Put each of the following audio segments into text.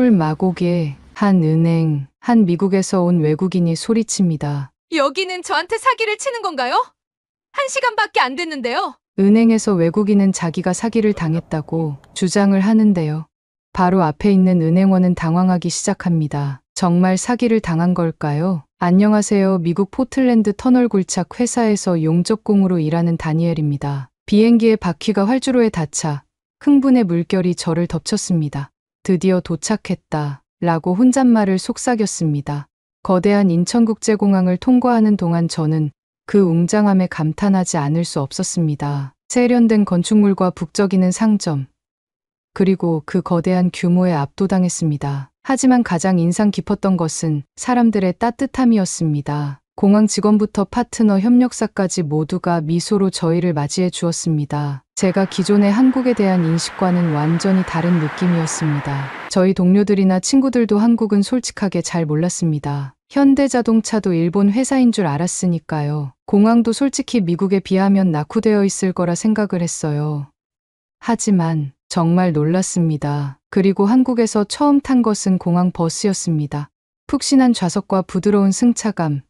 서울 마곡의 한 은행, 한 미국에서 온 외국인이 소리칩니다. 여기는 저한테 사기를 치는 건가요? 1시간밖에 안 됐는데요. 은행에서 외국인은 자기가 사기를 당했다고 주장을 하는데요. 바로 앞에 있는 은행원은 당황하기 시작합니다. 정말 사기를 당한 걸까요? 안녕하세요. 미국 포틀랜드 터널 굴착 회사에서 용접공으로 일하는 다니엘입니다. 비행기의 바퀴가 활주로에 닿자 흥분의 물결이 저를 덮쳤습니다. 드디어 도착했다. 라고 혼잣말을 속삭였습니다. 거대한 인천국제공항을 통과하는 동안 저는 그 웅장함에 감탄하지 않을 수 없었습니다. 세련된 건축물과 북적이는 상점, 그리고 그 거대한 규모에 압도당했습니다. 하지만 가장 인상 깊었던 것은 사람들의 따뜻함이었습니다. 공항 직원부터 파트너 협력사까지 모두가 미소로 저희를 맞이해 주었습니다. 제가 기존의 한국에 대한 인식과는 완전히 다른 느낌이었습니다. 저희 동료들이나 친구들도 한국은 솔직하게 잘 몰랐습니다. 현대자동차도 일본 회사인 줄 알았으니까요. 공항도 솔직히 미국에 비하면 낙후되어 있을 거라 생각을 했어요. 하지만 정말 놀랐습니다. 그리고 한국에서 처음 탄 것은 공항 버스였습니다. 푹신한 좌석과 부드러운 승차감,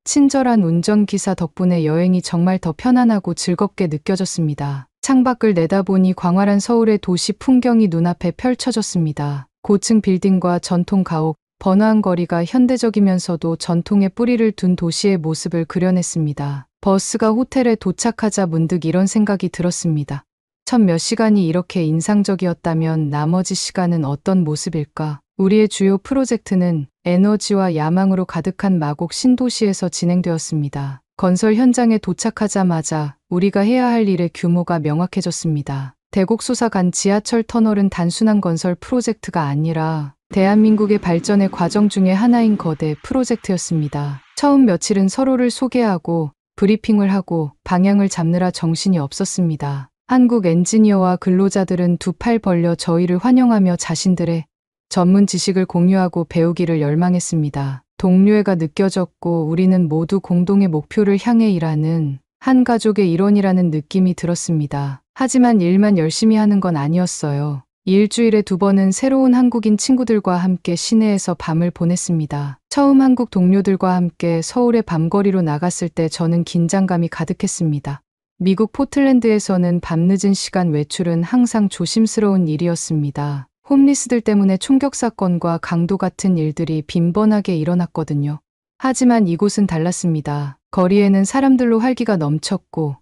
친절한 운전기사 덕분에 여행이 정말 더 편안하고 즐겁게 느껴졌습니다. 창밖을 내다보니 광활한 서울의 도시 풍경이 눈앞에 펼쳐졌습니다. 고층 빌딩과 전통 가옥, 번화한 거리가 현대적이면서도 전통의 뿌리를 둔 도시의 모습을 그려냈습니다. 버스가 호텔에 도착하자 문득 이런 생각이 들었습니다. 첫 몇 시간이 이렇게 인상적이었다면 나머지 시간은 어떤 모습일까? 우리의 주요 프로젝트는 에너지와 야망으로 가득한 마곡 신도시에서 진행되었습니다. 건설 현장에 도착하자마자 우리가 해야 할 일의 규모가 명확해졌습니다. 대곡 솟아간 지하철 터널은 단순한 건설 프로젝트가 아니라 대한민국의 발전의 과정 중에 하나인 거대 프로젝트였습니다. 처음 며칠은 서로를 소개하고 브리핑을 하고 방향을 잡느라 정신이 없었습니다. 한국 엔지니어와 근로자들은 두 팔 벌려 저희를 환영하며 자신들의 전문 지식을 공유하고 배우기를 열망했습니다. 동료애가 느껴졌고 우리는 모두 공동의 목표를 향해 일하는 한 가족의 일원이라는 느낌이 들었습니다. 하지만 일만 열심히 하는 건 아니었어요. 일주일에 2번은 새로운 한국인 친구들과 함께 시내에서 밤을 보냈습니다. 처음 한국 동료들과 함께 서울의 밤거리로 나갔을 때 저는 긴장감이 가득했습니다. 미국 포틀랜드에서는 밤늦은 시간 외출은 항상 조심스러운 일이었습니다. 홈리스들 때문에 총격 사건과 강도 같은 일들이 빈번하게 일어났거든요. 하지만 이곳은 달랐습니다. 거리에는 사람들로 활기가 넘쳤고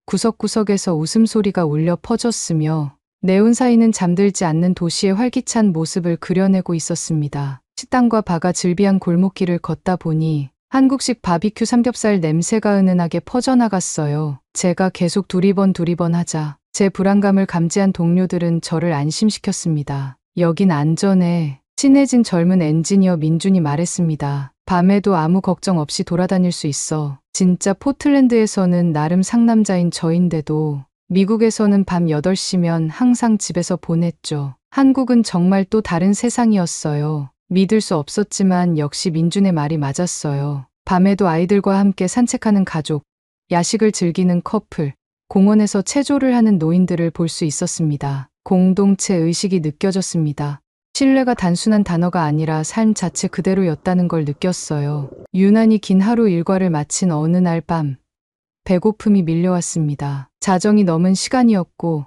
구석구석에서 웃음소리가 울려 퍼졌으며 네온사인은 잠들지 않는 도시의 활기찬 모습을 그려내고 있었습니다. 식당과 바가 즐비한 골목길을 걷다 보니 한국식 바비큐 삼겹살 냄새가 은은하게 퍼져나갔어요. 제가 계속 두리번 하자 제 불안감을 감지한 동료들은 저를 안심시켰습니다. 여긴 안전해. 친해진 젊은 엔지니어 민준이 말했습니다. 밤에도 아무 걱정 없이 돌아다닐 수 있어. 진짜 포틀랜드에서는 나름 상남자인 저인데도 미국에서는 밤 8시면 항상 집에서 보냈죠. 한국은 정말 또 다른 세상이었어요. 믿을 수 없었지만 역시 민준의 말이 맞았어요. 밤에도 아이들과 함께 산책하는 가족, 야식을 즐기는 커플, 공원에서 체조를 하는 노인들을 볼 수 있었습니다. 공동체 의식이 느껴졌습니다. 신뢰가 단순한 단어가 아니라 삶 자체 그대로였다는 걸 느꼈어요. 유난히 긴 하루 일과를 마친 어느 날 밤, 배고픔이 밀려왔습니다. 자정이 넘은 시간이었고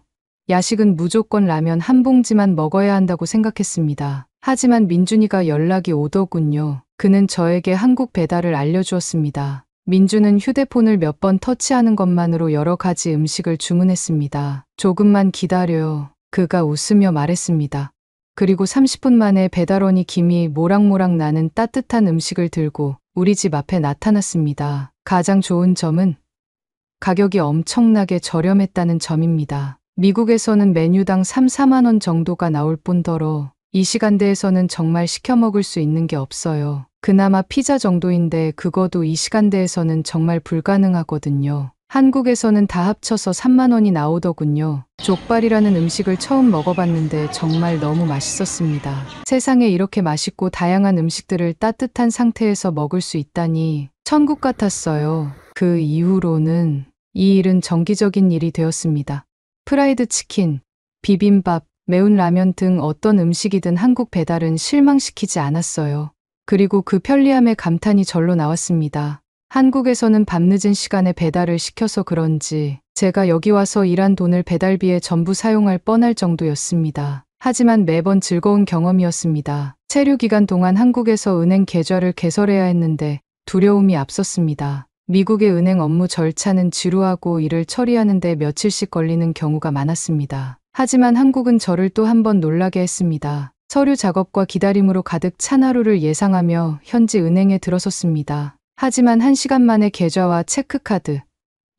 야식은 무조건 라면 한 봉지만 먹어야 한다고 생각했습니다. 하지만 민준이가 연락이 오더군요. 그는 저에게 한국 배달을 알려주었습니다. 민준은 휴대폰을 몇 번 터치하는 것만으로 여러 가지 음식을 주문했습니다. 조금만 기다려요. 그가 웃으며 말했습니다. 그리고 30분 만에 배달원이 김이 모락모락 나는 따뜻한 음식을 들고 우리 집 앞에 나타났습니다. 가장 좋은 점은 가격이 엄청나게 저렴했다는 점입니다. 미국에서는 메뉴당 3, 4만 원 정도가 나올 뿐더러 이 시간대에서는 정말 시켜 먹을 수 있는 게 없어요. 그나마 피자 정도인데 그거도 이 시간대에서는 정말 불가능하거든요. 한국에서는 다 합쳐서 3만 원이 나오더군요. 족발이라는 음식을 처음 먹어봤는데 정말 너무 맛있었습니다. 세상에 이렇게 맛있고 다양한 음식들을 따뜻한 상태에서 먹을 수 있다니 천국 같았어요. 그 이후로는 이 일은 정기적인 일이 되었습니다. 프라이드 치킨, 비빔밥, 매운 라면 등 어떤 음식이든 한국 배달은 실망시키지 않았어요. 그리고 그 편리함에 감탄이 절로 나왔습니다. 한국에서는 밤늦은 시간에 배달을 시켜서 그런지 제가 여기 와서 일한 돈을 배달비에 전부 사용할 뻔할 정도였습니다. 하지만 매번 즐거운 경험이었습니다. 체류 기간 동안 한국에서 은행 계좌를 개설해야 했는데 두려움이 앞섰습니다. 미국의 은행 업무 절차는 지루하고 일을 처리하는데 며칠씩 걸리는 경우가 많았습니다. 하지만 한국은 저를 또 한 번 놀라게 했습니다. 서류 작업과 기다림으로 가득 찬 하루를 예상하며 현지 은행에 들어섰습니다. 하지만 1시간 만에 계좌와 체크카드,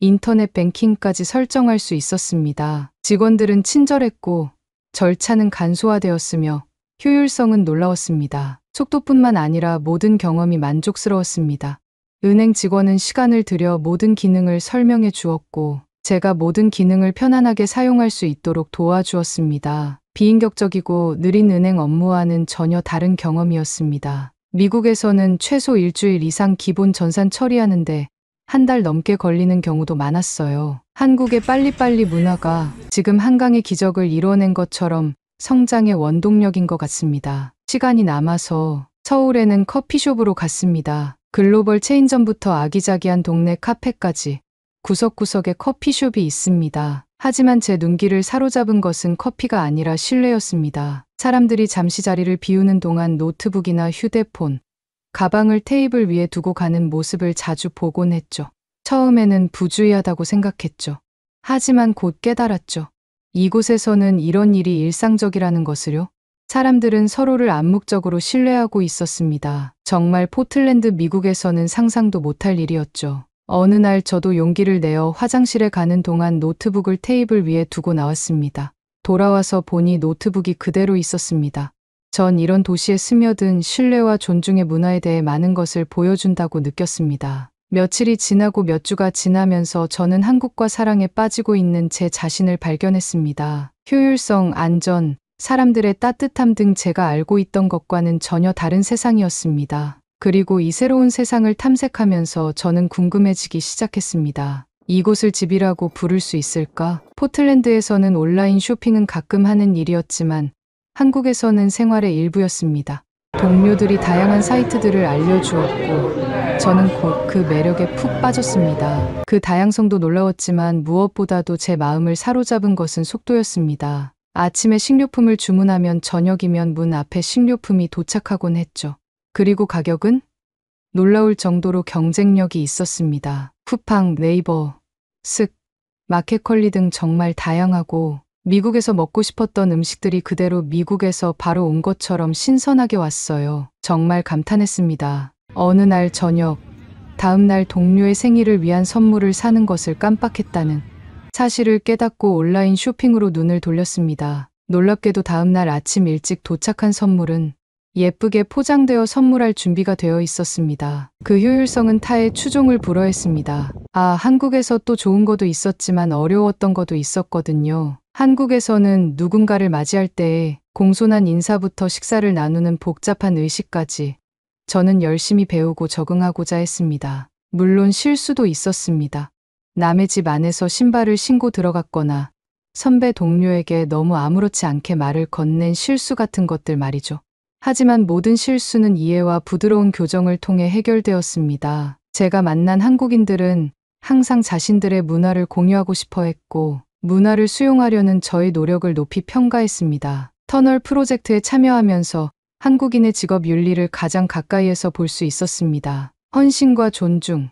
인터넷 뱅킹까지 설정할 수 있었습니다. 직원들은 친절했고 절차는 간소화되었으며 효율성은 놀라웠습니다. 속도뿐만 아니라 모든 경험이 만족스러웠습니다. 은행 직원은 시간을 들여 모든 기능을 설명해 주었고 제가 모든 기능을 편안하게 사용할 수 있도록 도와주었습니다. 비인격적이고 느린 은행 업무와는 전혀 다른 경험이었습니다. 미국에서는 최소 일주일 이상 기본 전산 처리하는데 한 달 넘게 걸리는 경우도 많았어요. 한국의 빨리빨리 문화가 지금 한강의 기적을 이뤄낸 것처럼 성장의 원동력인 것 같습니다. 시간이 남아서 서울에는 커피숍으로 갔습니다. 글로벌 체인점부터 아기자기한 동네 카페까지 구석구석에 커피숍이 있습니다. 하지만 제 눈길을 사로잡은 것은 커피가 아니라 실내였습니다. 사람들이 잠시 자리를 비우는 동안 노트북이나 휴대폰, 가방을 테이블 위에 두고 가는 모습을 자주 보곤 했죠. 처음에는 부주의하다고 생각했죠. 하지만 곧 깨달았죠. 이곳에서는 이런 일이 일상적이라는 것을요. 사람들은 서로를 암묵적으로 신뢰하고 있었습니다. 정말 포틀랜드 미국에서는 상상도 못할 일이었죠. 어느 날 저도 용기를 내어 화장실에 가는 동안 노트북을 테이블 위에 두고 나왔습니다. 돌아와서 보니 노트북이 그대로 있었습니다. 전 이런 도시에 스며든 신뢰와 존중의 문화에 대해 많은 것을 보여준다고 느꼈습니다. 며칠이 지나고 몇 주가 지나면서 저는 한국과 사랑에 빠지고 있는 제 자신을 발견했습니다. 효율성, 안전, 사람들의 따뜻함 등 제가 알고 있던 것과는 전혀 다른 세상이었습니다. 그리고 이 새로운 세상을 탐색하면서 저는 궁금해지기 시작했습니다. 이곳을 집이라고 부를 수 있을까? 포틀랜드에서는 온라인 쇼핑은 가끔 하는 일이었지만 한국에서는 생활의 일부였습니다. 동료들이 다양한 사이트들을 알려주었고 저는 곧 그 매력에 푹 빠졌습니다. 그 다양성도 놀라웠지만 무엇보다도 제 마음을 사로잡은 것은 속도였습니다. 아침에 식료품을 주문하면 저녁이면 문 앞에 식료품이 도착하곤 했죠. 그리고 가격은 놀라울 정도로 경쟁력이 있었습니다. 쿠팡, 네이버, 쓱, 마켓컬리 등 정말 다양하고 미국에서 먹고 싶었던 음식들이 그대로 미국에서 바로 온 것처럼 신선하게 왔어요. 정말 감탄했습니다. 어느 날 저녁, 다음 날 동료의 생일을 위한 선물을 사는 것을 깜빡했다는 사실을 깨닫고 온라인 쇼핑으로 눈을 돌렸습니다. 놀랍게도 다음 날 아침 일찍 도착한 선물은 예쁘게 포장되어 선물할 준비가 되어 있었습니다. 그 효율성은 타의 추종을 불허했습니다. 한국에서 또 좋은 것도 있었지만 어려웠던 것도 있었거든요. 한국에서는 누군가를 맞이할 때에 공손한 인사부터 식사를 나누는 복잡한 의식까지 저는 열심히 배우고 적응하고자 했습니다. 물론 실수도 있었습니다. 남의 집 안에서 신발을 신고 들어갔거나 선배 동료에게 너무 아무렇지 않게 말을 건넨 실수 같은 것들 말이죠. 하지만 모든 실수는 이해와 부드러운 교정을 통해 해결되었습니다. 제가 만난 한국인들은 항상 자신들의 문화를 공유하고 싶어 했고 문화를 수용하려는 저의 노력을 높이 평가했습니다. 터널 프로젝트에 참여하면서 한국인의 직업 윤리를 가장 가까이에서 볼 수 있었습니다. 헌신과 존중,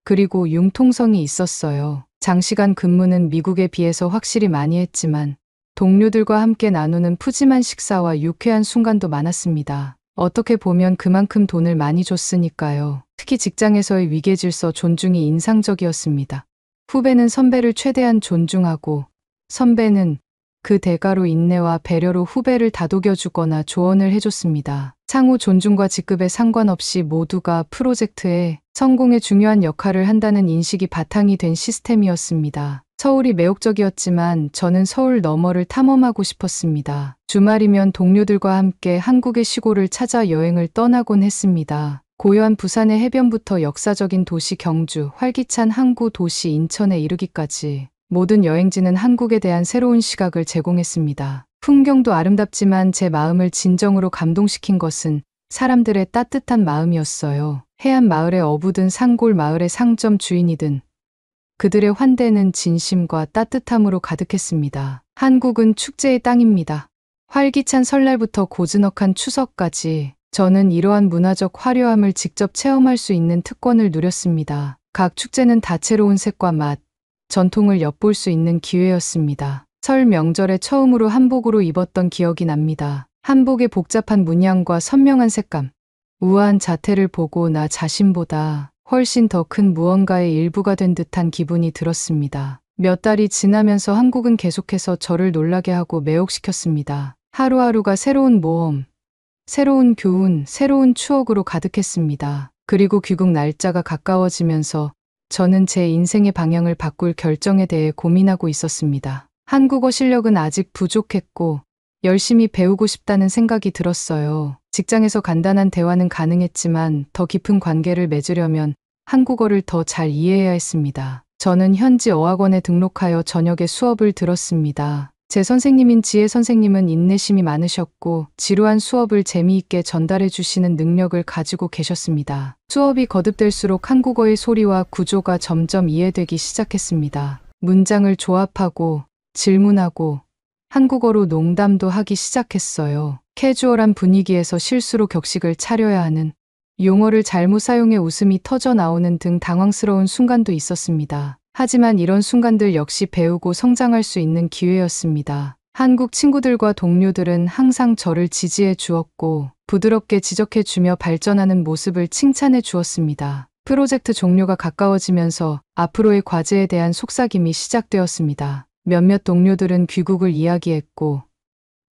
그리고 융통성이 있었어요. 장시간 근무는 미국에 비해서 확실히 많이 했지만 동료들과 함께 나누는 푸짐한 식사와 유쾌한 순간도 많았습니다. 어떻게 보면 그만큼 돈을 많이 줬으니까요. 특히 직장에서의 위계질서 존중이 인상적이었습니다. 후배는 선배를 최대한 존중하고 선배는 그 대가로 인내와 배려로 후배를 다독여주거나 조언을 해줬습니다. 상호 존중과 직급에 상관없이 모두가 프로젝트의 성공에 중요한 역할을 한다는 인식이 바탕이 된 시스템이었습니다. 서울이 매혹적이었지만 저는 서울 너머를 탐험하고 싶었습니다. 주말이면 동료들과 함께 한국의 시골을 찾아 여행을 떠나곤 했습니다. 고요한 부산의 해변부터 역사적인 도시 경주, 활기찬 항구 도시 인천에 이르기까지 모든 여행지는 한국에 대한 새로운 시각을 제공했습니다. 풍경도 아름답지만 제 마음을 진정으로 감동시킨 것은 사람들의 따뜻한 마음이었어요. 해안 마을의 어부든 산골 마을의 상점 주인이든 그들의 환대는 진심과 따뜻함으로 가득했습니다. 한국은 축제의 땅입니다. 활기찬 설날부터 고즈넉한 추석까지 저는 이러한 문화적 화려함을 직접 체험할 수 있는 특권을 누렸습니다. 각 축제는 다채로운 색과 맛, 전통을 엿볼 수 있는 기회였습니다. 설 명절에 처음으로 한복으로 입었던 기억이 납니다. 한복의 복잡한 문양과 선명한 색감, 우아한 자태를 보고 나 자신보다 훨씬 더 큰 무언가의 일부가 된 듯한 기분이 들었습니다. 몇 달이 지나면서 한국은 계속해서 저를 놀라게 하고 매혹시켰습니다. 하루하루가 새로운 모험, 새로운 교훈, 새로운 추억으로 가득했습니다. 그리고 귀국 날짜가 가까워지면서 저는 제 인생의 방향을 바꿀 결정에 대해 고민하고 있었습니다. 한국어 실력은 아직 부족했고 열심히 배우고 싶다는 생각이 들었어요. 직장에서 간단한 대화는 가능했지만 더 깊은 관계를 맺으려면 한국어를 더 잘 이해해야 했습니다. 저는 현지 어학원에 등록하여 저녁에 수업을 들었습니다. 제 선생님인 지혜 선생님은 인내심이 많으셨고 지루한 수업을 재미있게 전달해 주시는 능력을 가지고 계셨습니다. 수업이 거듭될수록 한국어의 소리와 구조가 점점 이해되기 시작했습니다. 문장을 조합하고 질문하고 한국어로 농담도 하기 시작했어요. 캐주얼한 분위기에서 실수로 격식을 차려야 하는, 용어를 잘못 사용해 웃음이 터져 나오는 등 당황스러운 순간도 있었습니다. 하지만 이런 순간들 역시 배우고 성장할 수 있는 기회였습니다. 한국 친구들과 동료들은 항상 저를 지지해 주었고 부드럽게 지적해 주며 발전하는 모습을 칭찬해 주었습니다. 프로젝트 종료가 가까워지면서 앞으로의 과제에 대한 속삭임이 시작되었습니다. 몇몇 동료들은 귀국을 이야기했고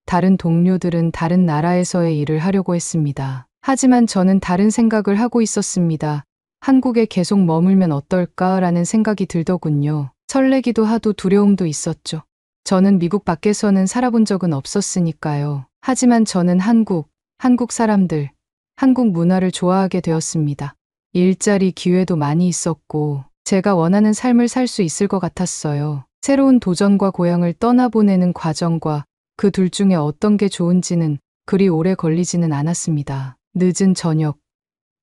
다른 동료들은 다른 나라에서의 일을 하려고 했습니다. 하지만 저는 다른 생각을 하고 있었습니다. 한국에 계속 머물면 어떨까라는 생각이 들더군요. 설레기도 하도 두려움도 있었죠. 저는 미국 밖에서는 살아본 적은 없었으니까요. 하지만 저는 한국 사람들, 한국 문화를 좋아하게 되었습니다. 일자리 기회도 많이 있었고 제가 원하는 삶을 살 수 있을 것 같았어요. 새로운 도전과 고향을 떠나보내는 과정과 그 둘 중에 어떤 게 좋은지는 그리 오래 걸리지는 않았습니다. 늦은 저녁,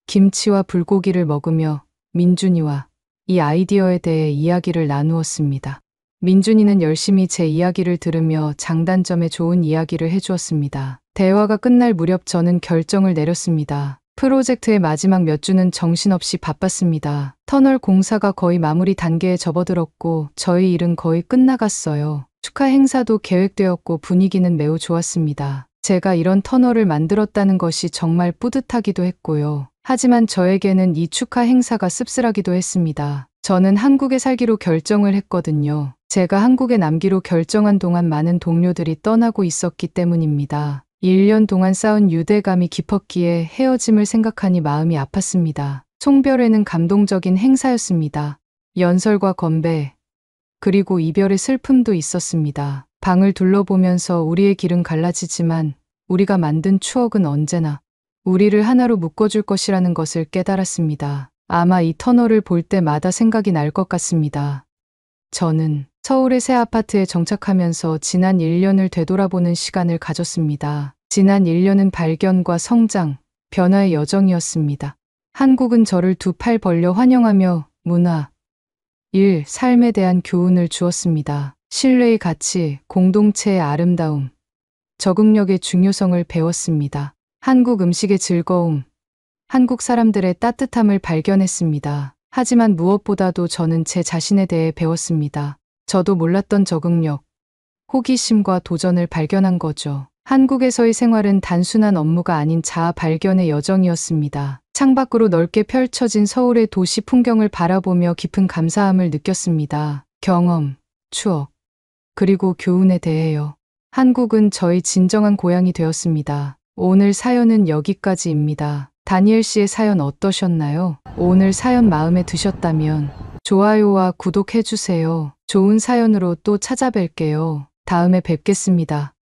김치와 불고기를 먹으며 민준이와 이 아이디어에 대해 이야기를 나누었습니다. 민준이는 열심히 제 이야기를 들으며 장단점에 좋은 이야기를 해주었습니다. 대화가 끝날 무렵 저는 결정을 내렸습니다. 프로젝트의 마지막 몇 주는 정신없이 바빴습니다. 터널 공사가 거의 마무리 단계에 접어들었고 저희 일은 거의 끝나갔어요. 축하 행사도 계획되었고 분위기는 매우 좋았습니다. 제가 이런 터널을 만들었다는 것이 정말 뿌듯하기도 했고요. 하지만 저에게는 이 축하 행사가 씁쓸하기도 했습니다. 저는 한국에 살기로 결정을 했거든요. 제가 한국에 남기로 결정한 동안 많은 동료들이 떠나고 있었기 때문입니다. 1년 동안 쌓은 유대감이 깊었기에 헤어짐을 생각하니 마음이 아팠습니다. 송별회는 감동적인 행사였습니다. 연설과 건배, 그리고 이별의 슬픔도 있었습니다. 방을 둘러보면서 우리의 길은 갈라지지만 우리가 만든 추억은 언제나 우리를 하나로 묶어줄 것이라는 것을 깨달았습니다. 아마 이 터널을 볼 때마다 생각이 날 것 같습니다. 저는 서울의 새 아파트에 정착하면서 지난 1년을 되돌아보는 시간을 가졌습니다. 지난 1년은 발견과 성장, 변화의 여정이었습니다. 한국은 저를 두 팔 벌려 환영하며 문화, 일, 삶에 대한 교훈을 주었습니다. 신뢰의 가치, 공동체의 아름다움, 적응력의 중요성을 배웠습니다. 한국 음식의 즐거움, 한국 사람들의 따뜻함을 발견했습니다. 하지만 무엇보다도 저는 제 자신에 대해 배웠습니다. 저도 몰랐던 적응력, 호기심과 도전을 발견한 거죠. 한국에서의 생활은 단순한 업무가 아닌 자아 발견의 여정이었습니다. 창밖으로 넓게 펼쳐진 서울의 도시 풍경을 바라보며 깊은 감사함을 느꼈습니다. 경험, 추억, 그리고 교훈에 대해요. 한국은 저의 진정한 고향이 되었습니다. 오늘 사연은 여기까지입니다. 다니엘 씨의 사연 어떠셨나요? 오늘 사연 마음에 드셨다면 좋아요와 구독해주세요. 좋은 사연으로 또 찾아뵐게요. 다음에 뵙겠습니다.